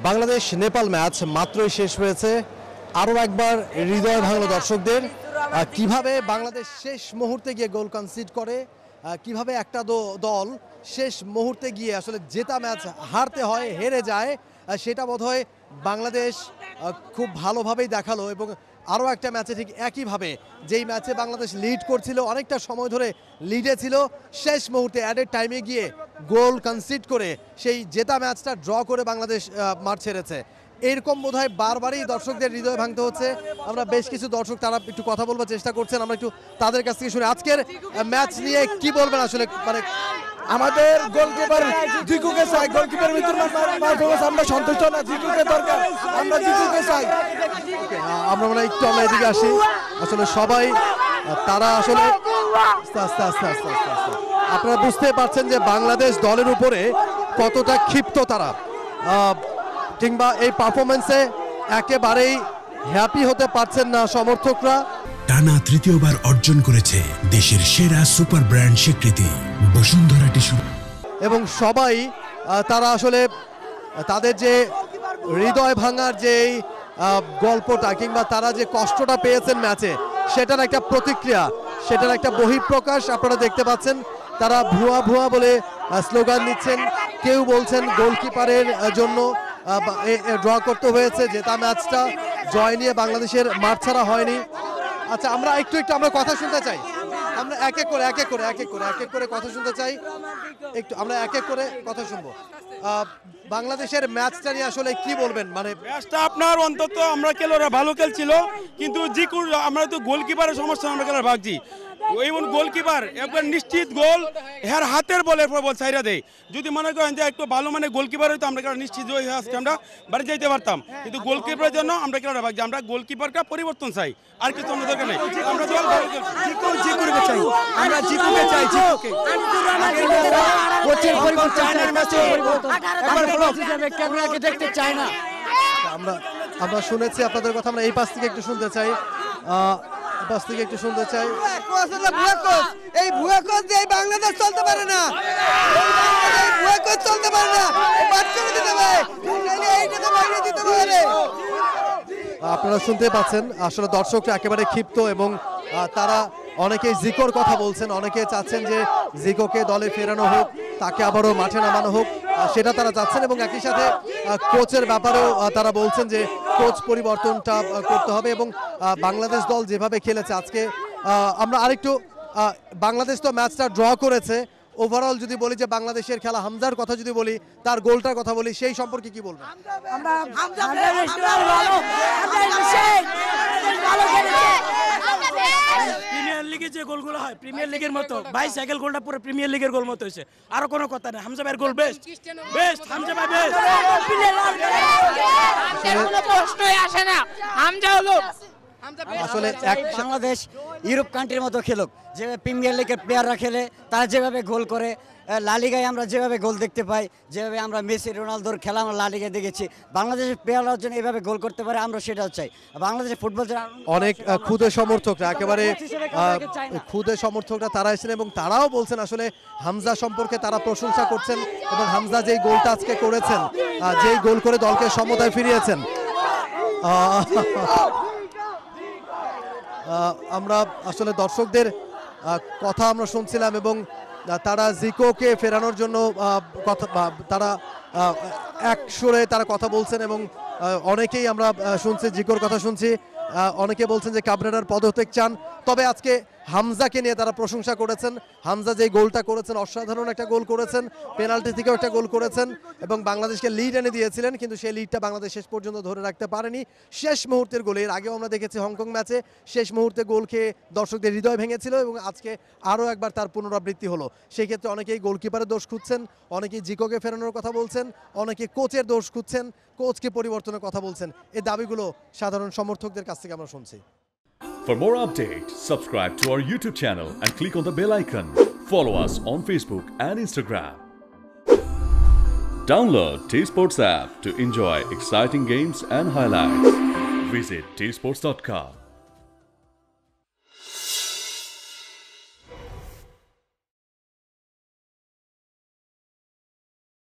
Bangladesh Nepal match মাত্রই শেষ হয়েছে। আরও একবার হৃদয় ভাঙল দর্শকদের। কিভাবে বাংলাদেশ শেষ মুহূর্তে গিয়ে গোল কনসিড করে, কিভাবে একটা দল শেষ মুহূর্তে গিয়ে আসলে জেতা ম্যাচ হারতে হয়, হেরে যায়, সেটা বোধহয় বাংলাদেশ খুব ভালোভাবেই দেখালো। এবং আরও একটা ম্যাচে ঠিক একইভাবে, যেই ম্যাচে বাংলাদেশ লিড করছিল, অনেকটা সময় ধরে লিডে ছিল, শেষ মুহূর্তে অ্যাডেড টাইমে গিয়ে গোল কনসিড করে সেই জেতা ম্যাচটা ড্র করে বাংলাদেশ মাঠ ছেড়েছে। এরকম বোধহয় বারবারই দর্শকদের হৃদয় ভাঙতে হচ্ছে। আমরা বেশ কিছু দর্শক তারা একটু কথা বলবার চেষ্টা করছেন, আমরা একটু তাদের কাছ থেকে শুনি আজকের ম্যাচ নিয়ে কি বলবেন। আসলে মানে আমাদের গোলকিপার জিকুকে চাই, গোলকিপার আমরা সন্তুষ্ট না, জিকুকে দরকার, আমরা জিকুকে চাই। আমরা মনে হয় একটু আমরা এদিকে আসি। আসলে সবাই তারা আসলে আস্তে আস্তে আপনারা বুঝতে পারছেন যে বাংলাদেশ দলের উপরে কতটা ক্ষিপ্ত তারা, কিংবা এই পারফরমেন্সে একেবারেই হ্যাপি হতে পারছেন না সমর্থকরা। টানা তৃতীয়বার অর্জন করেছে দেশের সেরা সুপার ব্র্যান্ড স্বীকৃতি বসুন্ধরা টিস্যু। এবং সবাই তারা আসলে তাদের যে হৃদয় ভাঙার যে গল্পটা কিংবা তারা যে কষ্টটা পেয়েছেন ম্যাচে, সেটার একটা প্রতিক্রিয়া, সেটার একটা বহিঃপ্রকাশ আপনারা দেখতে পাচ্ছেন। তারা ভুয়া ভুয়া বলে স্লোগান দিচ্ছেন, কেউ বলছেন গোলকিপারের জন্য ড্র করতে হয়েছে, জেতা ম্যাচটা জয় নিয়ে বাংলাদেশের মাঠ ছাড়া হয়নি। আচ্ছা, আমরা একটু আমরা কথা শুনতে চাই, আমরা এক এক করে কথা শুনতে চাই। একটু আমরা এক এক করে কথা শুনবো। বাংলাদেশের ম্যাচটা নিয়ে আসলে কি বলবেন? মানে ম্যাচটা আপনার অন্তত আমরা ভালো খেলছিল, কিন্তু জিকুর আমরা তো গোলকিপারের সমস্যা আমরা খেলার ভাবছি। এবং গোলকিপার একবার নিশ্চিত গোল এর হাতের বল, এরপর বল ছাইরা দেয়। যদি মনে করেন যে একটু ভালো মানে গোলকিপার হইতো, আমরা নিশ্চিত আজকে আমরা বাড়ি যাইতে পারতাম। কিন্তু গোলকিপারের জন্য আমরা খেলাটা ভাবছি, আমরা গোলকিপারটা পরিবর্তন চাই, আর কিছু আমরা দরকার নেই। আমরা দল ভালো খেলছি, জিকুকে চাই, আমরা জিকুকে চাই, জিকুকে কোচের পরিবর্তন চাই না, ম্যাচের পরিবর্তন ক্যামেরাকে দেখতে চাই না। আমরা শুনেছি আপনাদের কথা, আমরা এই পাশ থেকে একটু শুনতে চাই। এই ভুয়া কোচ দিয়ে বাংলাদেশ চলতে পারে না, ভুয়া কোচ চলতে পারে না। আপনারা শুনতে পাচ্ছেন আসলে দর্শকরা একেবারে ক্ষিপ্ত এবং তারা অনেকেই জিকোর কথা বলছেন, অনেকে চাচ্ছেন যে জিকোকে দলে ফেরানো হোক, তাকে আবারও মাঠে নামানো হোক, সেটা তারা চাচ্ছেন। এবং একই সাথে কোচের ব্যাপারেও তারা বলছেন যে কোচ পরিবর্তনটা করতে হবে। এবং বাংলাদেশ দল যেভাবে খেলেছে আজকে, আমরা আরেকটু বাংলাদেশ তো ম্যাচটা ড্র করেছে, ওভারঅল যদি বলি যে বাংলাদেশের খেলা, হামজার কথা যদি বলি, তার গোলটার কথা বলি, সেই সম্পর্কে কি বলবেন? প্রিমিয়ার লিগে যে গোলগুলো হয় প্রিমিয়ার লিগের মতো, বাইসাইকেল গোলটা পুরো প্রিমিয়ার লিগের গোল মতো হয়েছে, আর কোনো কথা নেই। হামজা ভাইয়ের গোল বেস্ট, হামজা ভাই বেস্ট, কোনো প্রশ্নই আসে না। হামজা হলো আসলে বাংলাদেশ ইউরোপ কান্ট্রির মতো খেলুক, যেভাবে প্রিমিয়ার লিগের প্লেয়াররা খেলে, তারা যেভাবে গোল করে, লা লিগায় আমরা যেভাবে গোল দেখতে পাই, যেভাবে আমরা মেসি রোনালদোর খেলা আমরা লা লিগায় দেখেছি, বাংলাদেশের প্লেয়াররা যেন এভাবে গোল করতে পারে, আমরা সেটাও চাই। বাংলাদেশের ফুটবল অনেক ক্ষুদে সমর্থকরা, একেবারে ক্ষুদে সমর্থকরা তারা এসেছেন এবং তারাও বলছেন আসলে হামজা সম্পর্কে তারা প্রশংসা করছেন। এবং হামজা যেই গোলটা আজকে করেছেন, যেই গোল করে দলকে সমতায় ফিরিয়েছেন, আমরা আসলে দর্শকদের কথা আমরা শুনছিলাম এবং তারা জিকোকে ফেরানোর জন্য কথা, তারা এক সুরে তারা কথা বলছেন। এবং অনেকেই আমরা শুনছি, জিকোর কথা শুনছি, অনেকে বলছেন যে কাবরেরার পদত্যাগ চান। তবে আজকে হামজাকে নিয়ে তারা প্রশংসা করেছেন। হামজা যে গোলটা করেছেন, অসাধারণ একটা গোল করেছেন, পেনাল্টি থেকেও একটা গোল করেছেন এবং বাংলাদেশকে লিড এনে দিয়েছিলেন, কিন্তু সেই লিডটা বাংলাদেশ শেষ পর্যন্ত ধরে রাখতে পারেনি। শেষ মুহূর্তের গোলে, এর আগেও আমরা দেখেছি হংকং ম্যাচে শেষ মুহূর্তে গোল খেয়ে দর্শকদের হৃদয় ভেঙেছিল এবং আজকে আরও একবার তার পুনরাবৃত্তি হলো। সেই ক্ষেত্রে অনেকেই গোলকিপারের দোষ খুঁজছেন, অনেকেই জিকোকে ফেরানোর কথা বলছেন, অনেকে কোচের দোষ খুঁজছেন, কোচকে পরিবর্তনের কথা বলছেন। এই দাবিগুলো সাধারণ সমর্থকদের কাছ থেকে আমরা শুনছি। For more updates, subscribe to our YouTube channel and click on the bell icon. Follow us on Facebook and Instagram. Download T-Sports app to enjoy exciting games and highlights. Visit tsports.com.